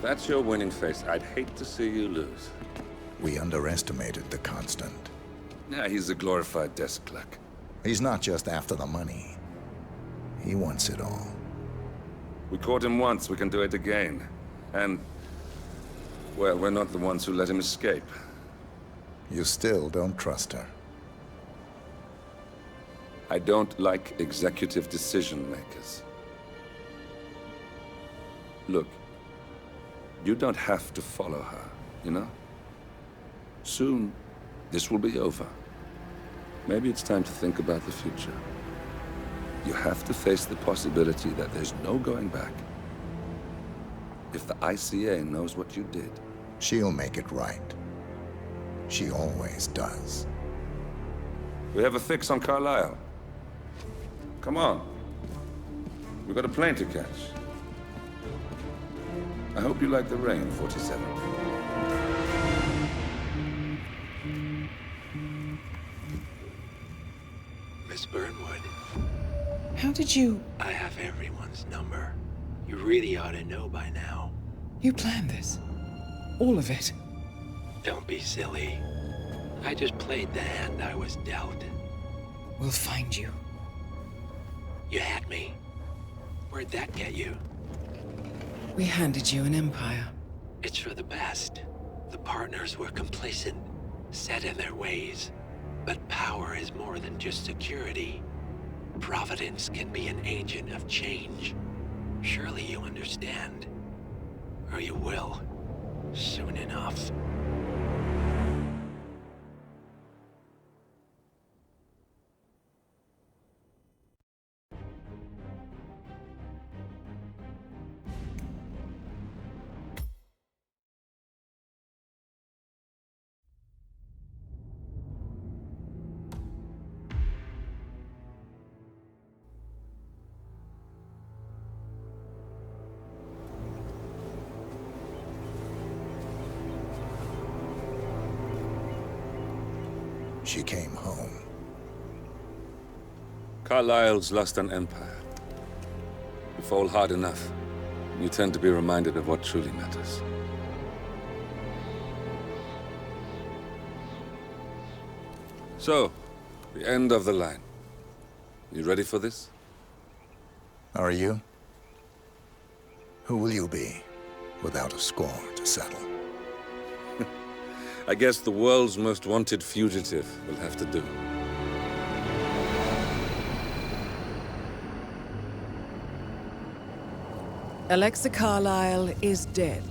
that's your winning face, I'd hate to see you lose. We underestimated the Constant. Yeah, he's a glorified desk clerk. He's not just after the money. He wants it all. We caught him once, we can do it again. And, well, we're not the ones who let him escape. You still don't trust her. I don't like executive decision makers. Look, you don't have to follow her, you know? Soon, this will be over. Maybe it's time to think about the future. You have to face the possibility that there's no going back. If the ICA knows what you did... She'll make it right. She always does. We have a fix on Carlisle. Come on. We've got a plane to catch. I hope you like the rain, 47. Miss Burnwood. How did you... I have everyone's number. You really ought to know by now. You planned this? All of it? Don't be silly. I just played the hand I was dealt. We'll find you. You had me. Where'd that get you? We handed you an empire. It's for the best. The partners were complacent, set in their ways. But power is more than just security. Providence can be an agent of change. Surely you understand. Or you will. Soon enough. She came home. Carlisle's lost an empire. You fall hard enough, you tend to be reminded of what truly matters. So, the end of the line. You ready for this? Are you? Who will you be, without a score to settle? I guess the world's most wanted fugitive will have to do. Alexa Carlisle is dead.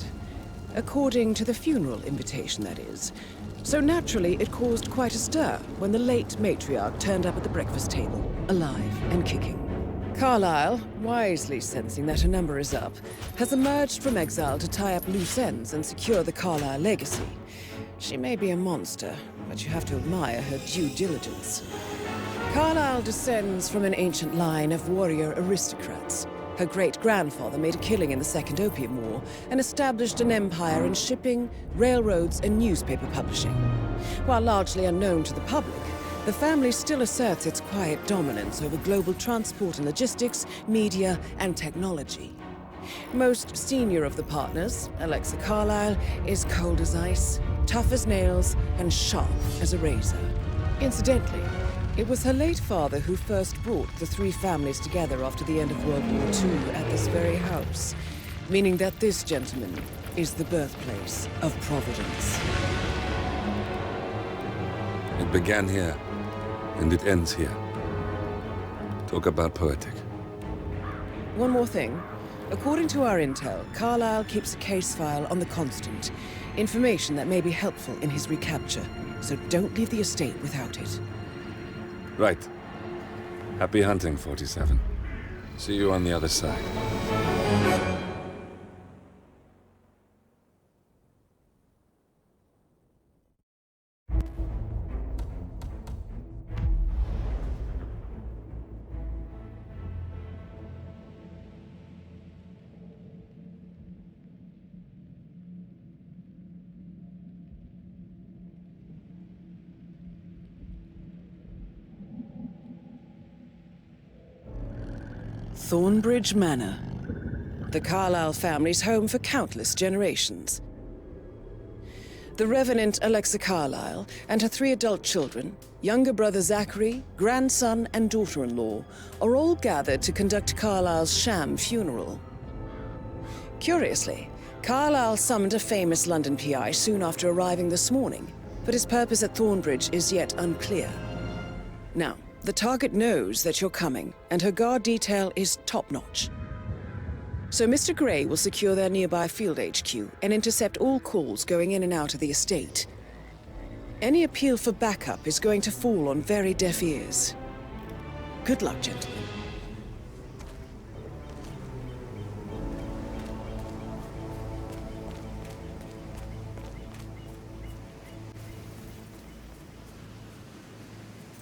According to the funeral invitation, that is. So naturally, it caused quite a stir when the late matriarch turned up at the breakfast table, alive and kicking. Carlisle, wisely sensing that her number is up, has emerged from exile to tie up loose ends and secure the Carlisle legacy. She may be a monster, but you have to admire her due diligence. Carlisle descends from an ancient line of warrior aristocrats. Her great-grandfather made a killing in the Second Opium War and established an empire in shipping, railroads, and newspaper publishing. While largely unknown to the public, the family still asserts its quiet dominance over global transport and logistics, media, and technology. Most senior of the partners, Alexa Carlisle, is cold as ice, tough as nails, and sharp as a razor. Incidentally, it was her late father who first brought the three families together after the end of World War II at this very house, meaning that this gentleman is the birthplace of Providence. It began here, and it ends here. Talk about poetic. One more thing. According to our intel, Carlisle keeps a case file on the Constant. Information that may be helpful in his recapture, so don't leave the estate without it. Right. Happy hunting, 47. See you on the other side. Thornbridge Manor. the Carlyle family's home for countless generations. The Revenant Alexa Carlyle and her 3 adult children, younger brother Zachary, grandson and daughter-in-law, are all gathered to conduct Carlyle's sham funeral. Curiously, Carlyle summoned a famous London PI soon after arriving this morning, but his purpose at Thornbridge is yet unclear. Now, the target knows that you're coming, and her guard detail is top-notch. So Mr. Gray will secure their nearby field HQ and intercept all calls going in and out of the estate. Any appeal for backup is going to fall on very deaf ears. Good luck, gentlemen.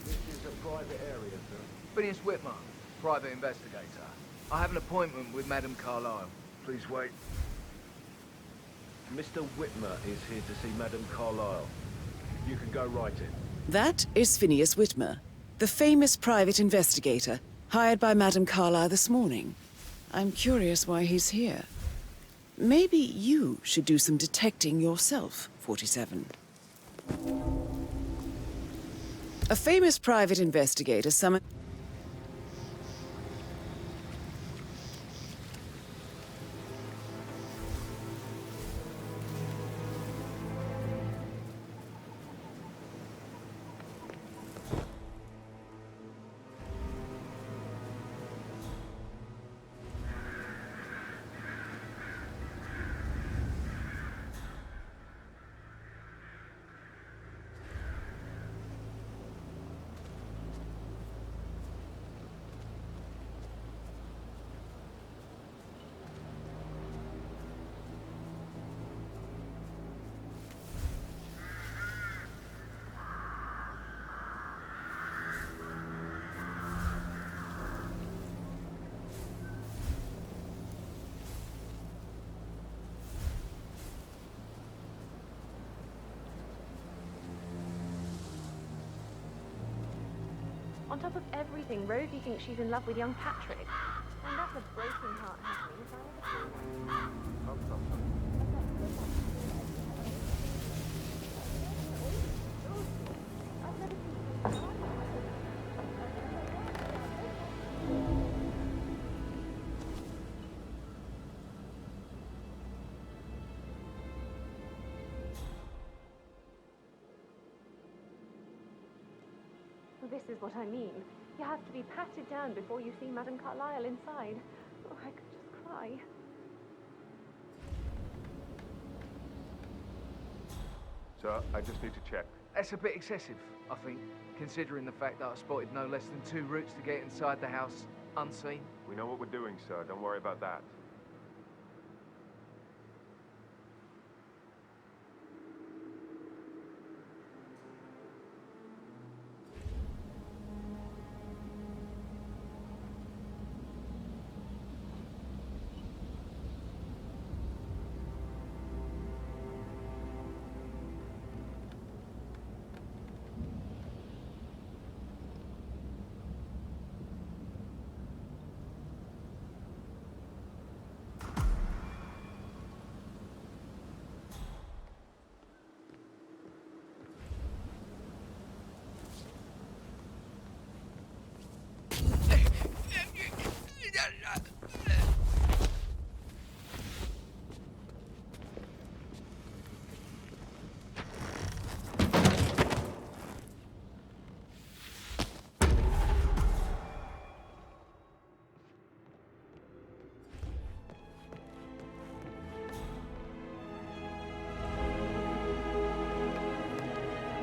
This is a private area, sir. Phineas Whitman, private investigator. I have an appointment with Madame Carlyle. Please wait. Mr. Whitmer is here to see Madame Carlyle. You can go right in. That is Phineas Whitmer, the famous private investigator hired by Madame Carlyle this morning. I'm curious why he's here. Maybe you should do some detecting yourself, 47. A famous private investigator summoned... On top of everything, Rosie thinks she's in love with young Patrick. And that's a broken heart happening if I ever see one. This is what I mean. You have to be patted down before you see Madame Carlyle inside. Oh, I could just cry. Sir, I just need to check. That's a bit excessive, I think, considering the fact that I spotted no less than 2 routes to get inside the house unseen. We know what we're doing, sir. Don't worry about that.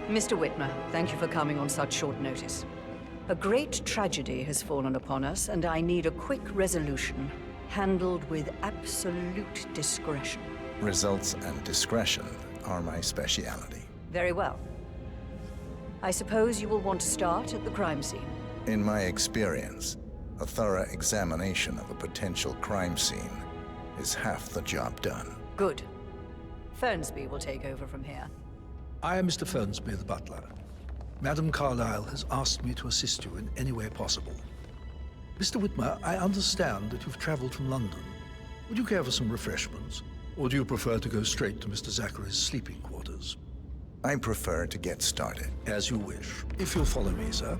Mr. Whitmer, thank you for coming on such short notice. A great tragedy has fallen upon us, and I need a quick resolution, handled with absolute discretion. Results and discretion are my speciality. Very well. I suppose you will want to start at the crime scene. In my experience, a thorough examination of a potential crime scene is half the job done. Good. Fernsby will take over from here. I am Mr. Fernsby, the butler. Madame Carlyle has asked me to assist you in any way possible. Mr. Whitmer, I understand that you've traveled from London. Would you care for some refreshments? Or do you prefer to go straight to Mr. Zachary's sleeping quarters? I prefer to get started. As you wish. If you'll follow me, sir.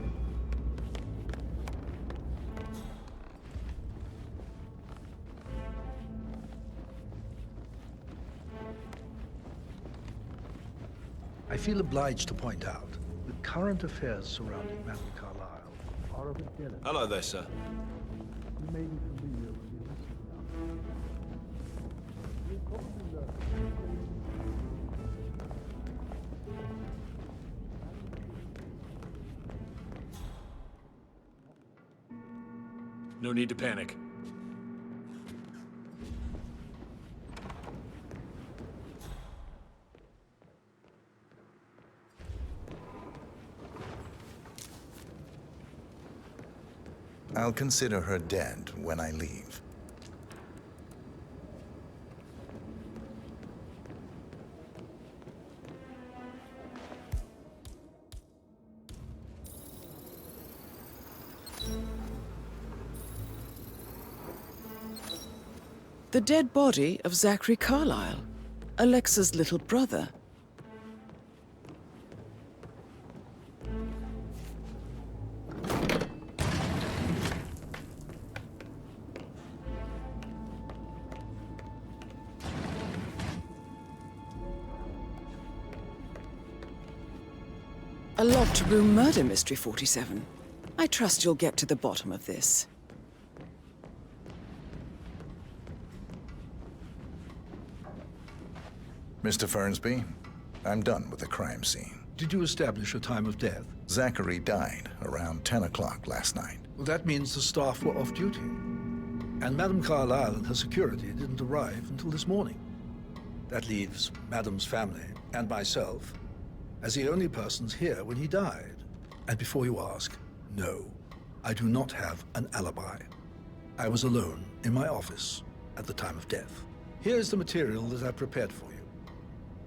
I feel obliged to point out the current affairs surrounding Madame Carlyle are of a delicate... Hello there, sir. You may be familiar with the No need to panic. I'll consider her dead when I leave. The dead body of Zachary Carlyle, Alexa's little brother. A locked room murder mystery, 47. I trust you'll get to the bottom of this. Mr. Fernsby, I'm done with the crime scene. Did you establish a time of death? Zachary died around 10 o'clock last night. Well, that means the staff were off duty. And Madame Carlyle and her security didn't arrive until this morning. That leaves Madame's family and myself as the only persons here when he died. And before you ask, no, I do not have an alibi. I was alone in my office at the time of death. Here's the material that I prepared for you.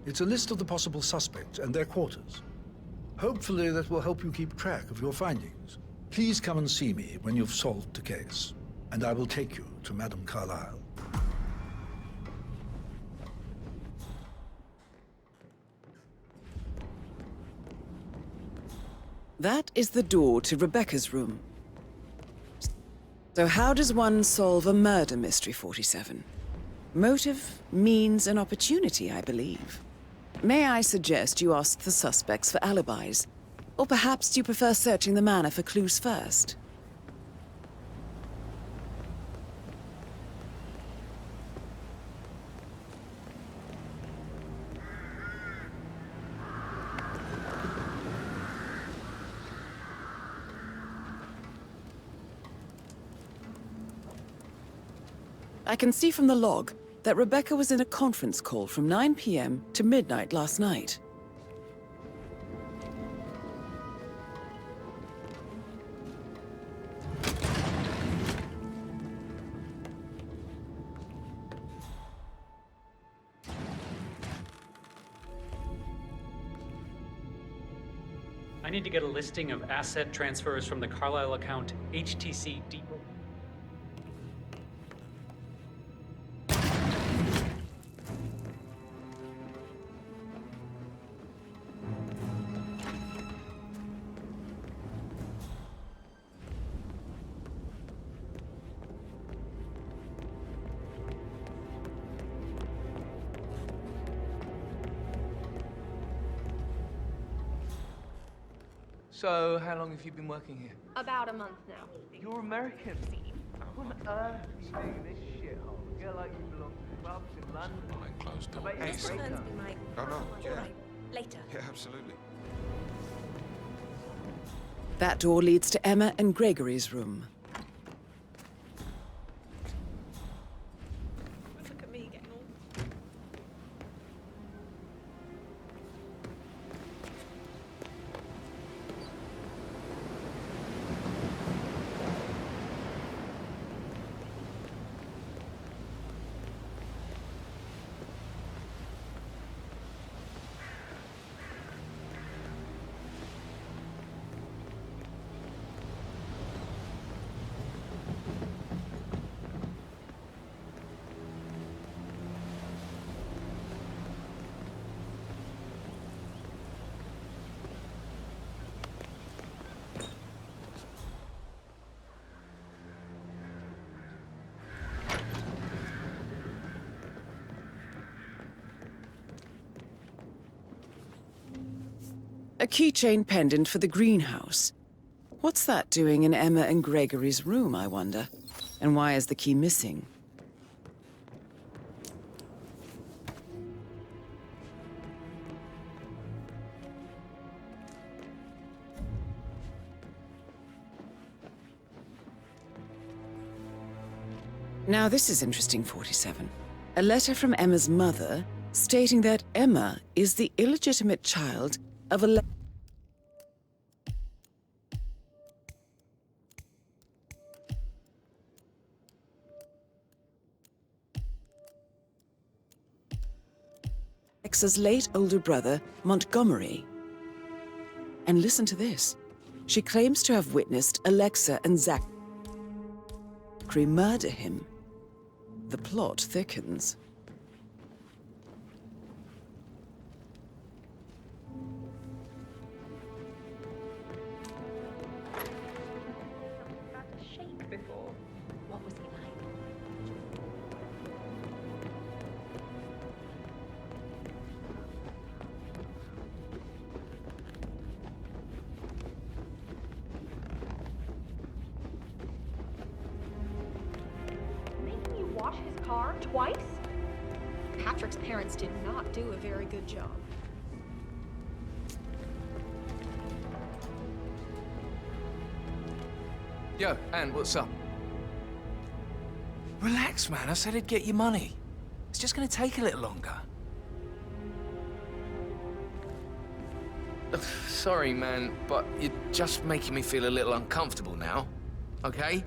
It's a list of the possible suspects and their quarters. Hopefully that will help you keep track of your findings. Please come and see me when you've solved the case, and I will take you to Madame Carlyle. That is the door to Rebecca's room. So how does one solve a murder mystery, 47? Motive, means, and opportunity, I believe. May I suggest you ask the suspects for alibis? Or perhaps do you prefer searching the manor for clues first? I can see from the log that Rebecca was in a conference call from 9 p.m. to midnight last night. I need to get a listing of asset transfers from the Carlyle account HTC D. So, how long have you been working here? About a month now. You're American. How on earth do you do this shithole? You're like you belong to clubs in London. Behind closed doors. Hey, Mr. Fernsby might... Oh, no, yeah. All right, later. Yeah, absolutely. That door leads to Emma and Gregory's room. Look at me getting all... A keychain pendant for the greenhouse. What's that doing in Emma and Gregory's room, I wonder? And why is the key missing? Now this is interesting, 47. A letter from Emma's mother stating that Emma is the illegitimate child of Alexa's late older brother, Montgomery. And listen to this. She claims to have witnessed Alexa and Zachary murder him. The plot thickens. Had to shake before. What was he like? Making you wash his car twice? Patrick's parents did not do a very good job. Yo, Ann, what's up? Relax, man. I said I'd get you money. It's just gonna take a little longer. Ugh, sorry, man, but you're just making me feel a little uncomfortable now, okay?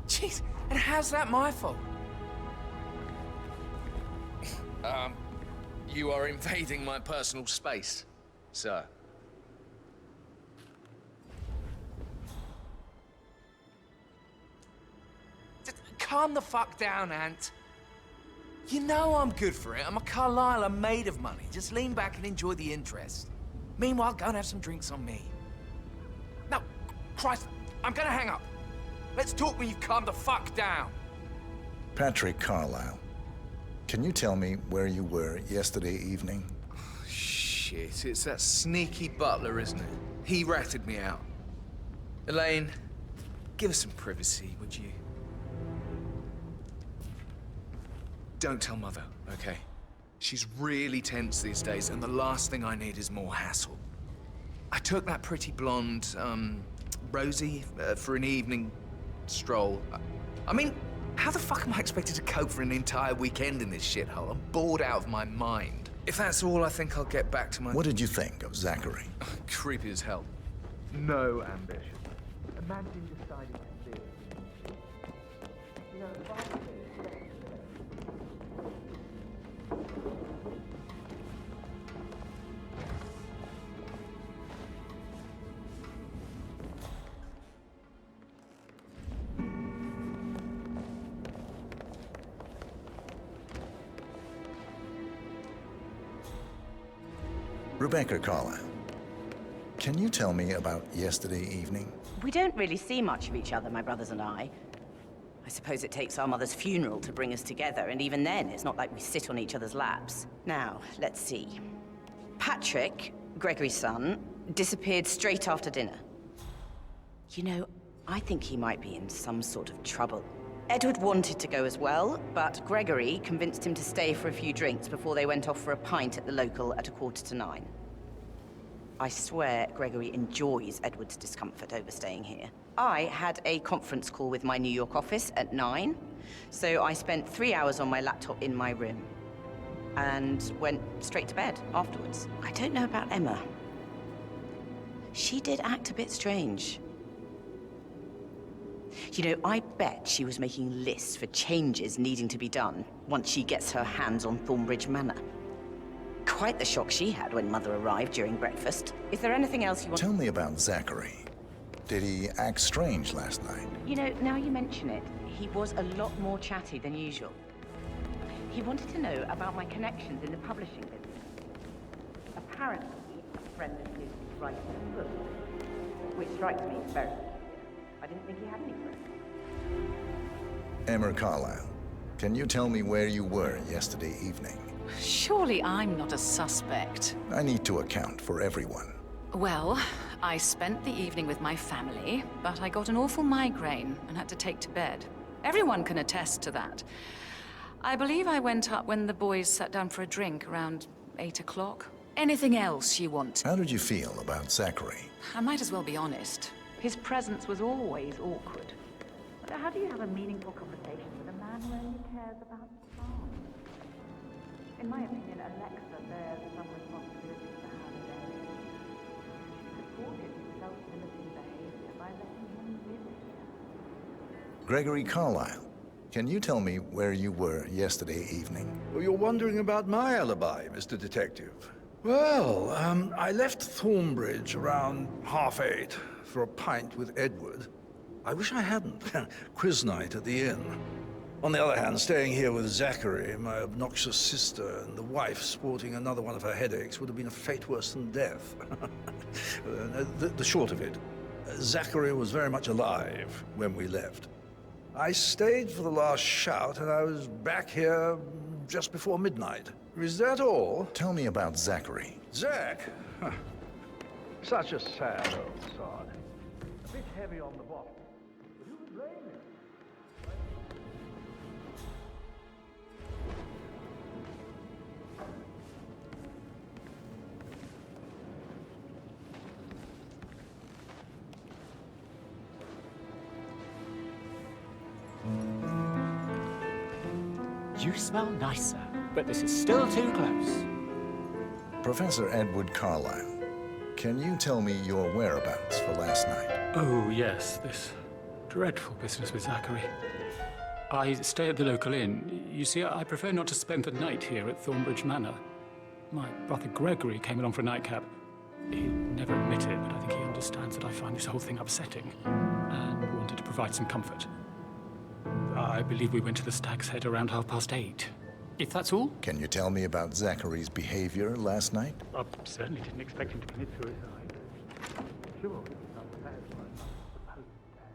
Jeez, and how's that my fault? You are invading my personal space, sir. Calm the fuck down, Ant. You know I'm good for it. I'm a Carlisle. I'm made of money. Just lean back and enjoy the interest. Meanwhile, go and have some drinks on me. No, Christ, I'm gonna hang up. Let's talk when you've calmed the fuck down. Patrick Carlisle, can you tell me where you were yesterday evening? Shit, it's that sneaky butler, isn't it? He ratted me out. Elaine, give us some privacy, would you? Don't tell Mother, okay? She's really tense these days, and the last thing I need is more hassle. I took that pretty blonde, Rosie, for an evening stroll. I mean, how the fuck am I expected to cope for an entire weekend in this shithole? I'm bored out of my mind. If that's all, I think I'll get back to my... What did you think of Zachary? Creepy as hell. No ambition. Imagine deciding to live. You know, if I could... Rebecca Carlisle, can you tell me about yesterday evening? We don't really see much of each other, my brothers and I. I suppose it takes our mother's funeral to bring us together, and even then, it's not like we sit on each other's laps. Now, let's see. Patrick, Gregory's son, disappeared straight after dinner. You know, I think he might be in some sort of trouble. Edward wanted to go as well, but Gregory convinced him to stay for a few drinks before they went off for a pint at the local at 8:45. I swear Gregory enjoys Edward's discomfort over staying here. I had a conference call with my New York office at 9, so I spent 3 hours on my laptop in my room and went straight to bed afterwards. I don't know about Emma. She did act a bit strange. You know, I bet she was making lists for changes needing to be done once she gets her hands on Thornbridge Manor. Quite the shock she had when Mother arrived during breakfast. Is there anything else you want? Tell me about Zachary. Did he act strange last night? You know, now you mention it, he was a lot more chatty than usual. He wanted to know about my connections in the publishing business. Apparently, a friend of his was writing a book, which strikes me as very... I didn't think he had any friends. Emma Carlisle, Can you tell me where you were yesterday evening? Surely I'm not a suspect. I need to account for everyone. Well, I spent the evening with my family, but I got an awful migraine and had to take to bed. Everyone can attest to that. I believe I went up when the boys sat down for a drink around 8 o'clock. Anything else you want? How did you feel about Zachary? I might as well be honest. His presence was always awkward. But how do you have a meaningful conversation with a man who only cares about farm? In my opinion, Alexa bears some responsibility for how he behaves. She supported his self-limiting behavior by letting him live here. Gregory Carlyle, can you tell me where you were yesterday evening? Well, you're wondering about my alibi, Mr. Detective. Well, I left Thornbridge around 8:30 for a pint with Edward. I wish I hadn't. Quiz night at the inn. On the other hand, staying here with Zachary, my obnoxious sister, and the wife sporting another one of her headaches would have been a fate worse than death. The short of it, Zachary was very much alive when we left. I stayed for the last shout, and I was back here just before midnight. Is that all? Tell me about Zachary. Zach? Huh. Such a sad old sod. A bit heavy on the bottom. But who would blame him? You smell nicer, but this is still too close. Professor Edward Carlyle, can you tell me your whereabouts for last night? Oh, yes, this dreadful business with Zachary. I stay at the local inn. You see, I prefer not to spend the night here at Thornbridge Manor. My brother Gregory came along for a nightcap. He'd never admit it, but I think he understands that I find this whole thing upsetting and wanted to provide some comfort. I believe we went to the Stag's Head around 8:30. If that's all? Can you tell me about Zachary's behavior last night? I certainly didn't expect him to commit suicide. Sure, he was unprepared for an unsupposed death.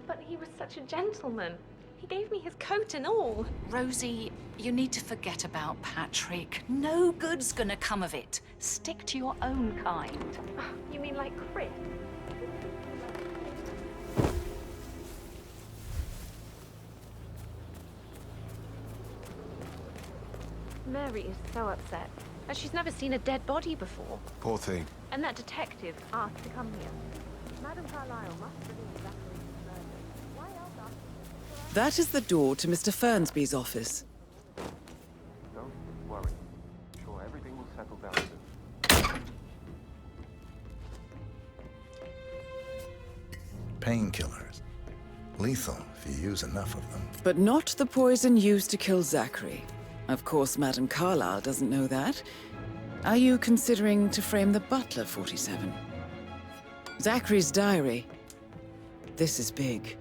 But he was such a gentleman. He gave me his coat and all. Rosie, you need to forget about Patrick. No good's gonna come of it. Stick to your own kind. You mean like Chris? Mary is so upset. And she's never seen a dead body before. Poor thing. And that detective asked to come here. Madam Carlyle must believe Zachary's murder. Why else ask him? That is the door to Mr. Fernsby's office. Don't worry. I'm sure everything will settle down soon. Painkillers. Lethal if you use enough of them. But not the poison used to kill Zachary. Of course, Madam Carlyle doesn't know that. Are you considering to frame the butler, 47? Zachary's diary. This is big.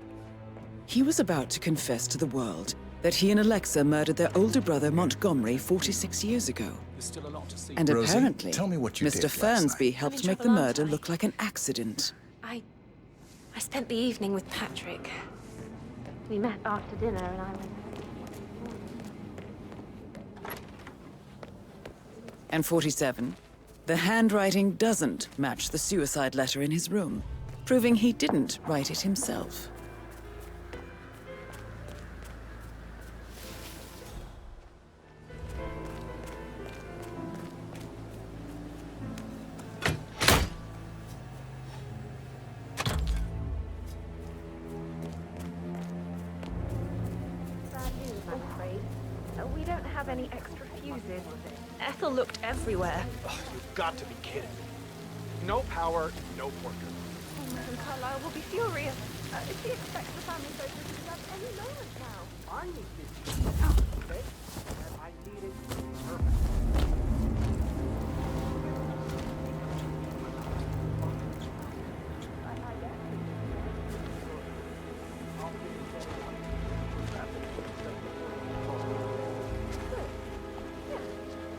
He was about to confess to the world that he and Alexa murdered their older brother, Montgomery, 46 years ago. There's still a lot to see. And Rosie, apparently, tell me what you Mr. did last Fernsby night. helped I'm in make the trouble, murder aren't I? look like an accident. I spent the evening with Patrick. We met after dinner and I went... And 47, the handwriting doesn't match the suicide letter in his room, proving he didn't write it himself. Bad news, I'm afraid. We don't have any extra fuses. Ethel looked everywhere. Oh, you've got to be kidding. No power, no portrait. Oh, Madam Carlyle will be furious. She expects the family photos to be up any moment now. I need this. Okay? And I need it perfect.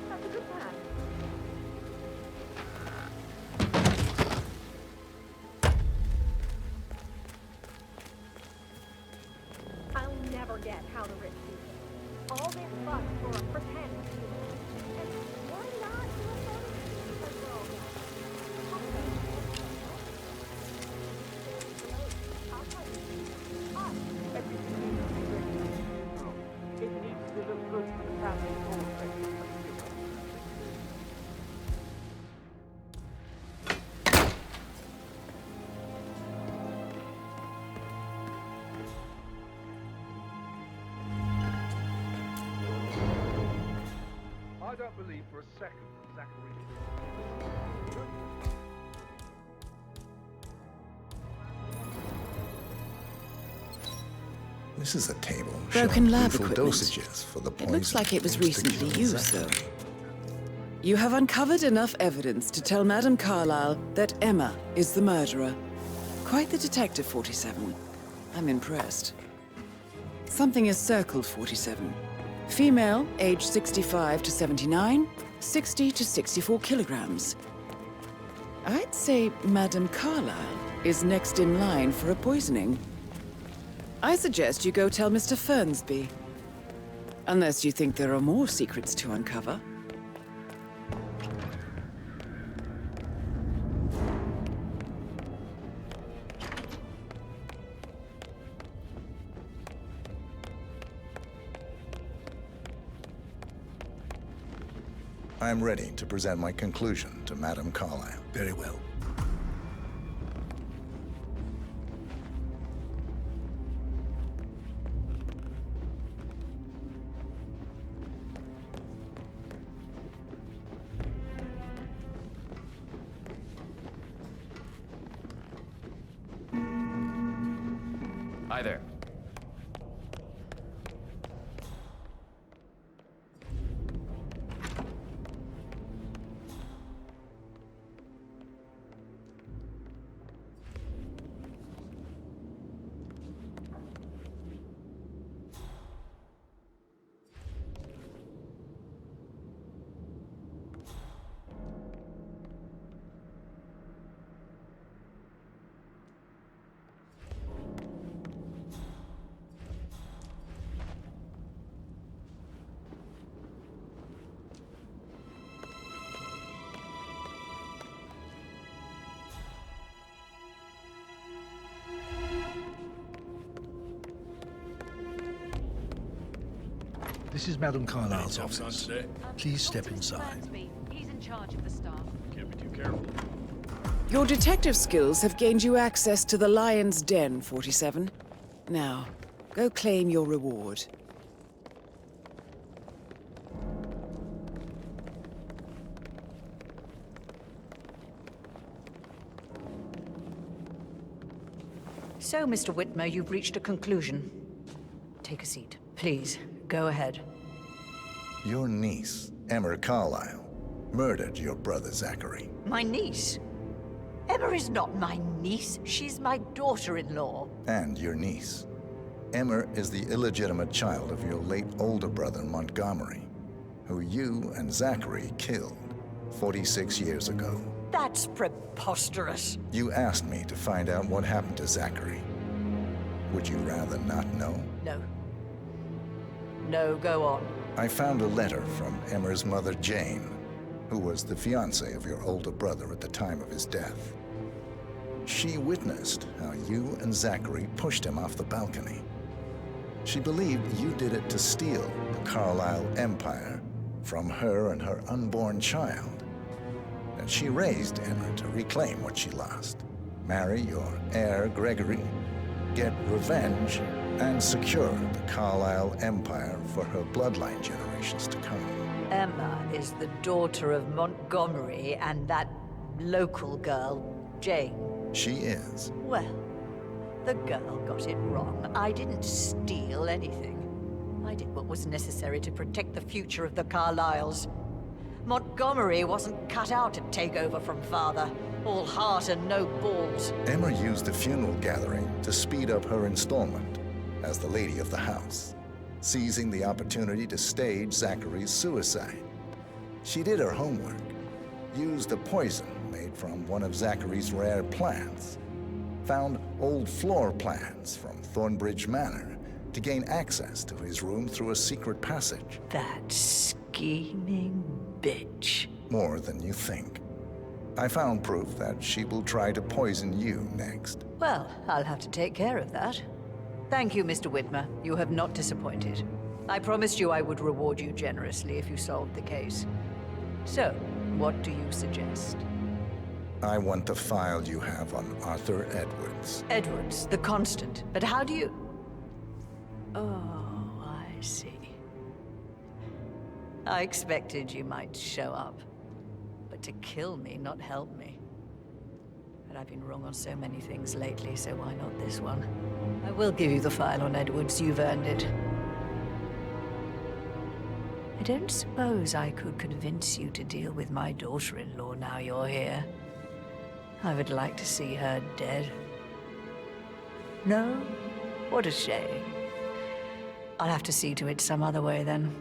That's a good plan. forget how the rich do things. All this fuss for a pretend funeral. And why not do a photo shoot with a girl? Everything needs to be ready for the funeral. It needs to look good for the family portrait. I don't believe for a second that Zachary This is a table Broken showing lab lethal equipment. dosages for the poison. It looks like it was used to recently kill used, though. Zachary. You have uncovered enough evidence to tell Madame Carlyle that Emma is the murderer. Quite the detective, 47. I'm impressed. Something is circled, 47. Female, age 65 to 79, 60 to 64 kilograms. I'd say Madame Carlyle is next in line for a poisoning. I suggest you go tell Mr. Fernsby. Unless you think there are more secrets to uncover. I am ready to present my conclusion to Madame Carlyle. Very well. Hi there. This is Madame Carlyle's office. Please step inside. He's in charge of the staff. Can't be too careful. Your detective skills have gained you access to the Lion's Den, 47. Now, go claim your reward. So, Mr. Whitmer, you've reached a conclusion. Take a seat. Please, go ahead. Your niece, Emma Carlyle, murdered your brother Zachary. My niece? Emma is not my niece. She's my daughter-in-law. And your niece. Emma is the illegitimate child of your late older brother Montgomery, who you and Zachary killed 46 years ago. That's preposterous. You asked me to find out what happened to Zachary. Would you rather not know? No. No, go on. I found a letter from Emma's mother, Jane, who was the fiancée of your older brother at the time of his death. She witnessed how you and Zachary pushed him off the balcony. She believed you did it to steal the Carlyle empire from her and her unborn child. And she raised Emma to reclaim what she lost. Marry your heir, Gregory, get revenge, and secure the Carlyle empire for her bloodline generations to come. Emma is the daughter of Montgomery and that local girl, Jane. She is. Well, the girl got it wrong. I didn't steal anything. I did what was necessary to protect the future of the Carlyles. Montgomery wasn't cut out to take over from father. All heart and no balls. Emma used the funeral gathering to speed up her installment as the lady of the house, seizing the opportunity to stage Zachary's suicide. She did her homework, used a poison made from one of Zachary's rare plants, found old floor plans from Thornbridge Manor to gain access to his room through a secret passage. That scheming bitch. More than you think. I found proof that she will try to poison you next. Well, I'll have to take care of that. Thank you, Mr. Whitmer. You have not disappointed. I promised you I would reward you generously if you solved the case. So, what do you suggest? I want the file you have on Arthur Edwards. Edwards, the Constant. But how do you... Oh, I see. I expected you might show up. But to kill me, not help me. But I've been wrong on so many things lately, so why not this one? I will give you the file on Edwards. You've earned it. I don't suppose I could convince you to deal with my daughter-in-law now you're here. I would like to see her dead. No? What a shame. I'll have to see to it some other way then.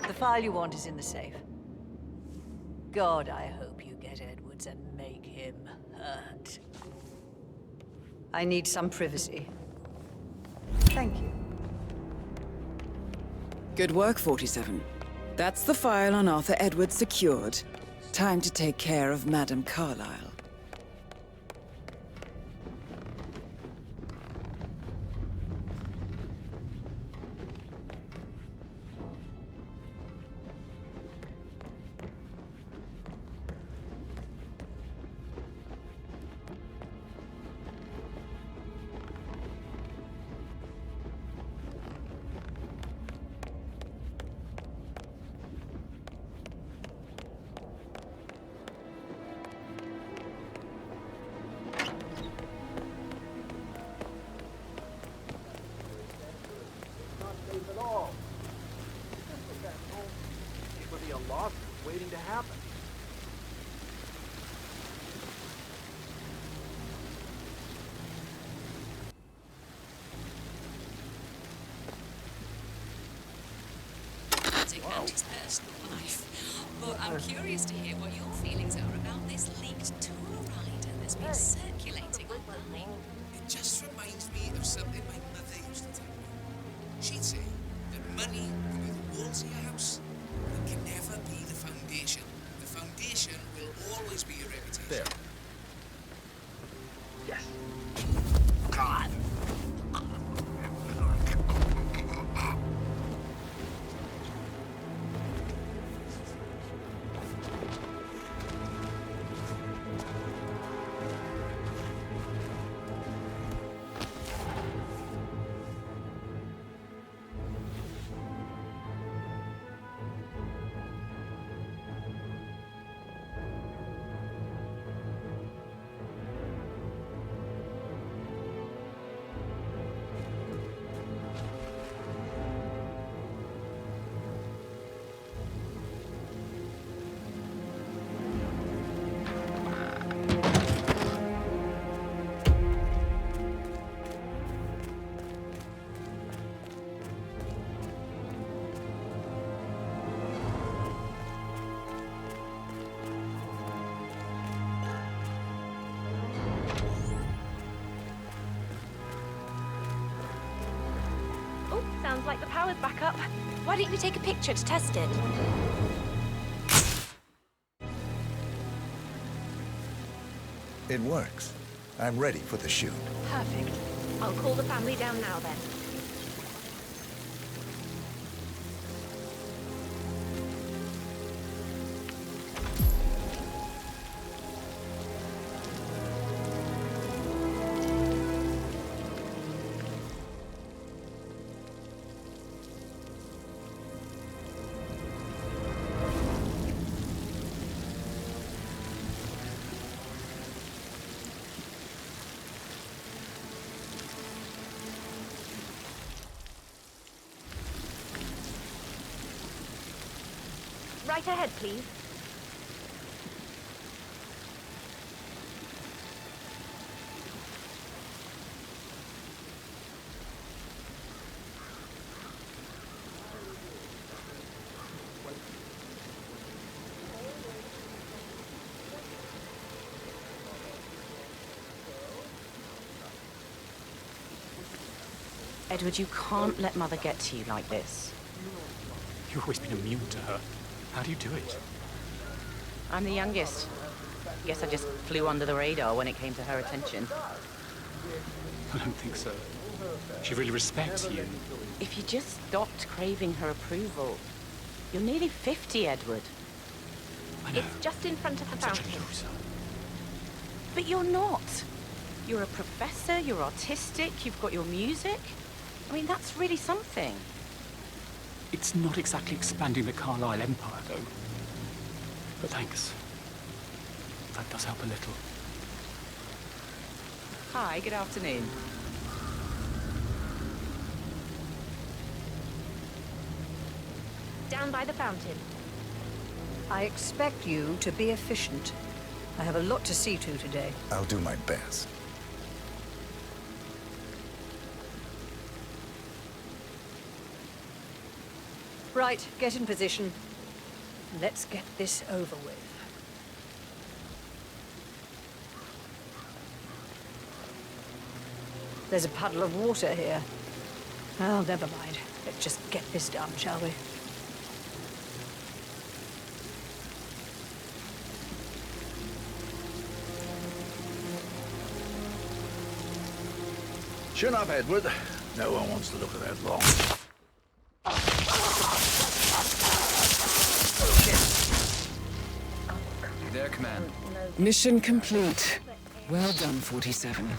The file you want is in the safe. God, I hope you get Edwards and make him hurt. I need some privacy. Thank you. Good work, 47. That's the file on Arthur Edwards secured. Time to take care of Madame Carlyle. Waiting to happen. Out his personal life. But I'm curious to hear what your feelings are about this leaked tour rider that's been circulating online. It just reminds me of something my mother used to tell me. She'd say that money can be the walls of your house, but it can never be the foundation. The foundation will always be your reputation. There. Yes. God. Sounds like the power's back up. Why don't you take a picture to test it? It works. I'm ready for the shoot. Perfect. I'll call the family down now then. Right ahead, please. Edward, you can't let Mother get to you like this. You've always been immune to her. How do you do it? I'm the youngest. Guess I just flew under the radar when it came to her attention. I don't think so. She really respects you. If you just stopped craving her approval, you're nearly 50, Edward. I know. It's just in front of the I'm such fountain. a loser. But you're not. You're a professor, you're artistic, you've got your music. I mean, that's really something. It's not exactly expanding the Carlisle Empire, though. But thanks. That does help a little. Hi, good afternoon. Down by the fountain. I expect you to be efficient. I have a lot to see to today. I'll do my best. Right, get in position. Let's get this over with. There's a puddle of water here. Oh, never mind. Let's just get this done, shall we? Chin up, Edward. No one wants to look at that long. You there, Command? Mission complete. Well done, 47. Now